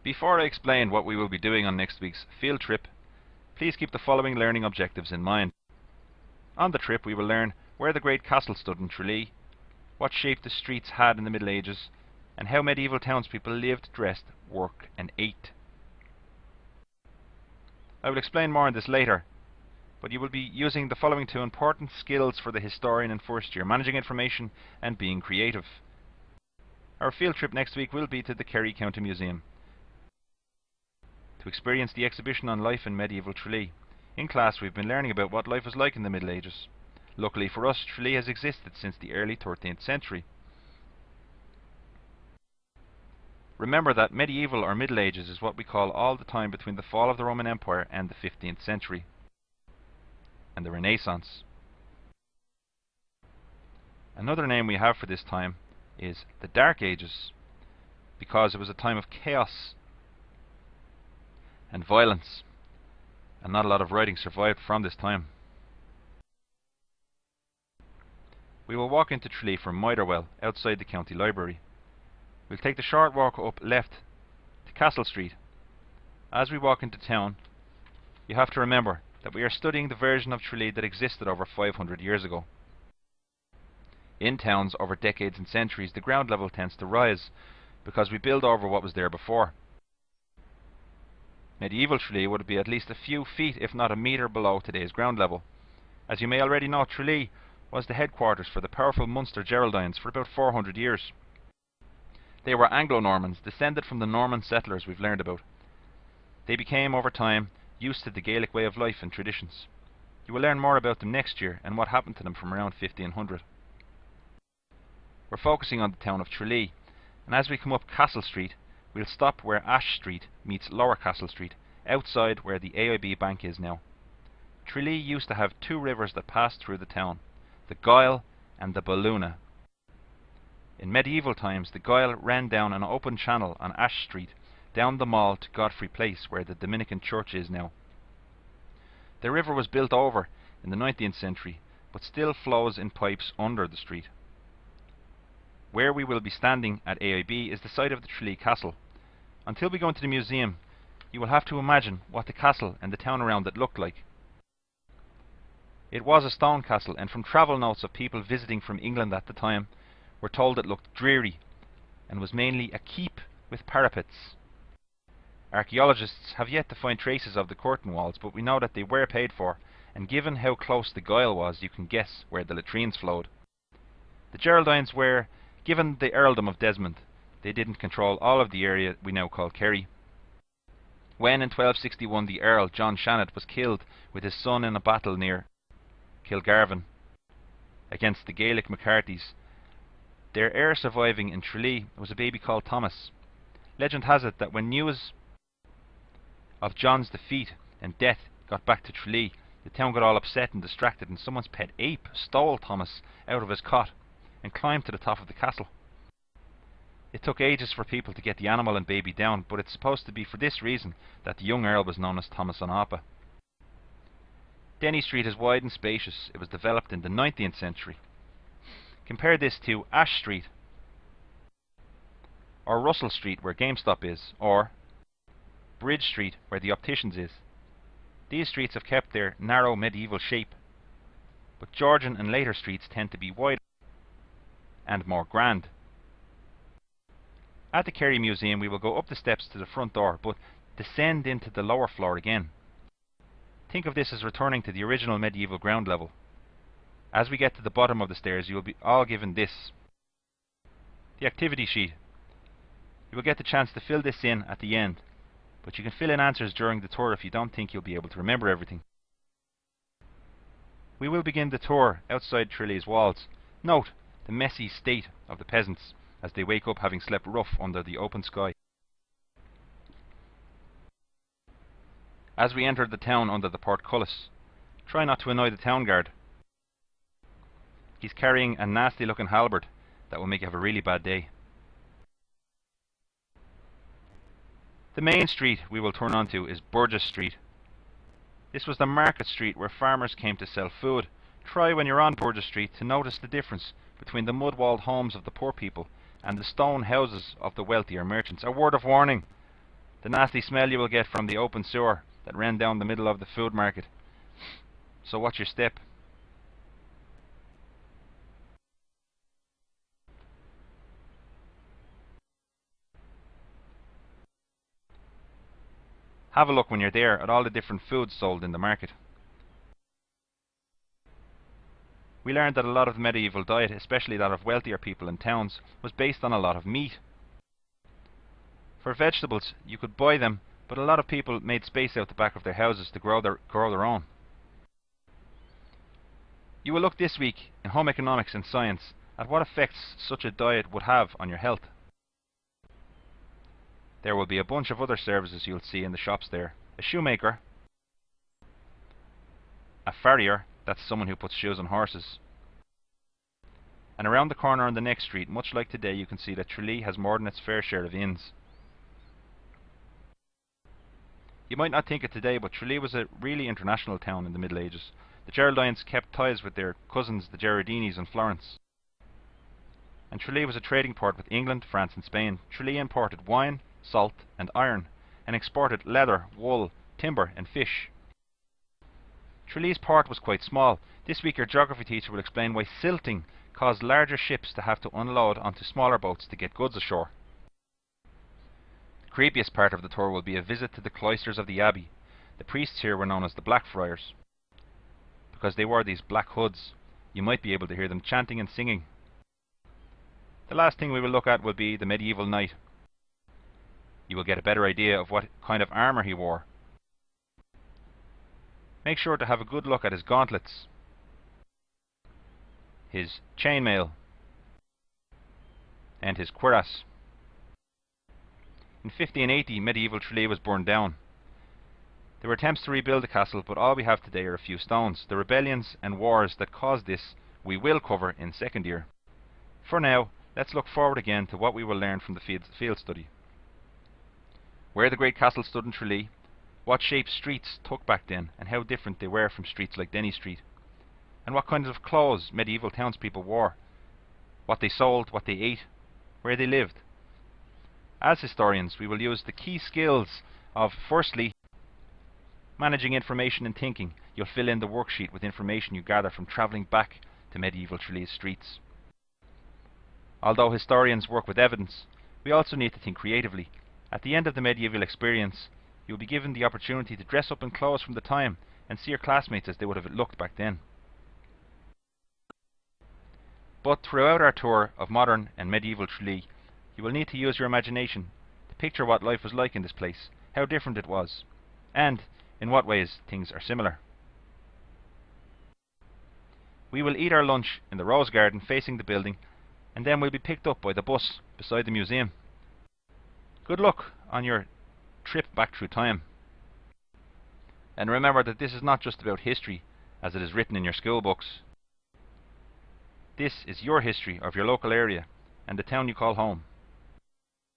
Before I explain what we will be doing on next week's field trip, please keep the following learning objectives in mind. On the trip we will learn where the great castle stood in Tralee, what shape the streets had in the Middle Ages, and how medieval townspeople lived, dressed, worked and ate. I will explain more on this later, but you will be using the following two important skills for the historian in first year: managing information and being creative. Our field trip next week will be to the Kerry County Museum to experience the exhibition on life in medieval Tralee. In class we've been learning about what life was like in the Middle Ages. Luckily for us, Tralee has existed since the early 13th century. Remember that medieval or Middle Ages is what we call all the time between the fall of the Roman Empire and the 15th century, and the Renaissance. Another name we have for this time is the Dark Ages, because it was a time of chaos and violence, and not a lot of writing survived from this time. We will walk into Tralee from Motherwell, outside the county library. We'll take the short walk up left to Castle Street. As we walk into town, you have to remember that we are studying the version of Tralee that existed over 500 years ago. In towns over decades and centuries, the ground level tends to rise because we build over what was there before. Medieval Tralee would be at least a few feet, if not a metre, below today's ground level. As you may already know, Tralee was the headquarters for the powerful Munster Geraldines for about 400 years. They were Anglo-Normans, descended from the Norman settlers we've learned about. They became, over time, used to the Gaelic way of life and traditions. You will learn more about them next year and what happened to them from around 1500. We're focusing on the town of Tralee, and as we come up Castle Street, we'll stop where Ash Street meets Lower Castle Street, outside where the AIB Bank is now. Tralee used to have two rivers that passed through the town, the Gyle and the Balluna. In medieval times, the Gyle ran down an open channel on Ash Street, down the mall to Godfrey Place, where the Dominican Church is now. The river was built over in the 19th century, but still flows in pipes under the street. Where we will be standing at AIB is the site of the Tralee Castle. Until we go into the museum, you will have to imagine what the castle and the town around it looked like. It was a stone castle, and from travel notes of people visiting from England at the time, we're told it looked dreary and was mainly a keep with parapets. Archaeologists have yet to find traces of the curtain walls, but we know that they were paid for, and given how close the Gyle was, you can guess where the latrines flowed. The Geraldines were given the earldom of Desmond. They didn't control all of the area we now call Kerry. When in 1261 the Earl, John Shannon, was killed with his son in a battle near Kilgarvan against the Gaelic McCarthys, their heir surviving in Tralee was a baby called Thomas. Legend has it that when news of John's defeat and death got back to Tralee, the town got all upset and distracted, and someone's pet ape stole Thomas out of his cot and climbed to the top of the castle. It took ages for people to get the animal and baby down, but it's supposed to be for this reason that the young Earl was known as Thomas on Appa. Denny Street is wide and spacious. It was developed in the 19th century. Compare this to Ash Street, or Russell Street where GameStop is, or Bridge Street where the Opticians is. These streets have kept their narrow medieval shape, but Georgian and later streets tend to be wider and more grand. At the Kerry Museum we will go up the steps to the front door, but descend into the lower floor again. Think of this as returning to the original medieval ground level. As we get to the bottom of the stairs, you will be all given this, the activity sheet. You will get the chance to fill this in at the end, but you can fill in answers during the tour if you don't think you'll be able to remember everything. We will begin the tour outside Tralee's walls. Note the messy state of the peasants as they wake up having slept rough under the open sky. As we enter the town under the portcullis, try not to annoy the town guard. He's carrying a nasty looking halberd that will make you have a really bad day. The main street we will turn onto is Burgess Street. This was the market street where farmers came to sell food. Try when you're on Burgess Street to notice the difference between the mud-walled homes of the poor people and the stone houses of the wealthier merchants. A word of warning, the nasty smell you will get from the open sewer that ran down the middle of the food market. So watch your step. Have a look when you're there at all the different foods sold in the market. We learned that a lot of the medieval diet, especially that of wealthier people in towns, was based on a lot of meat. For vegetables, you could buy them, but a lot of people made space out the back of their houses to grow their own. You will look this week in home economics and science at what effects such a diet would have on your health. There will be a bunch of other services you'll see in the shops there. A shoemaker, a farrier, that's someone who puts shoes on horses. And around the corner on the next street, much like today, you can see that Tralee has more than its fair share of inns. You might not think it today, but Tralee was a really international town in the Middle Ages. The Geraldines kept ties with their cousins, the Gerardinis, in Florence. And Tralee was a trading port with England, France and Spain. Tralee imported wine, salt and iron, and exported leather, wool, timber and fish. Tralee's port was quite small. This week your geography teacher will explain why silting caused larger ships to have to unload onto smaller boats to get goods ashore. The creepiest part of the tour will be a visit to the cloisters of the abbey. The priests here were known as the Blackfriars, because they wore these black hoods. You might be able to hear them chanting and singing. The last thing we will look at will be the medieval knight. You will get a better idea of what kind of armour he wore. Make sure to have a good look at his gauntlets, his chainmail, and his cuirass. In 1580, medieval Tralee was burned down. There were attempts to rebuild the castle, but all we have today are a few stones. The rebellions and wars that caused this we will cover in second year. For now, let's look forward again to what we will learn from the field study. Where the great castle stood in Tralee, what shape streets took back then, and how different they were from streets like Denny Street, and what kinds of clothes medieval townspeople wore, what they sold, what they ate, where they lived. As historians, we will use the key skills of, firstly, managing information and thinking. You'll fill in the worksheet with information you gather from travelling back to medieval Tralee's streets. Although historians work with evidence, we also need to think creatively. At the end of the medieval experience, you'll be given the opportunity to dress up in clothes from the time and see your classmates as they would have looked back then. But throughout our tour of modern and medieval Tralee, you will need to use your imagination to picture what life was like in this place, how different it was, and in what ways things are similar. We will eat our lunch in the rose garden facing the building, and then we'll be picked up by the bus beside the museum. Good luck on your trip back through time. And remember that this is not just about history as it is written in your school books. This is your history of your local area and the town you call home.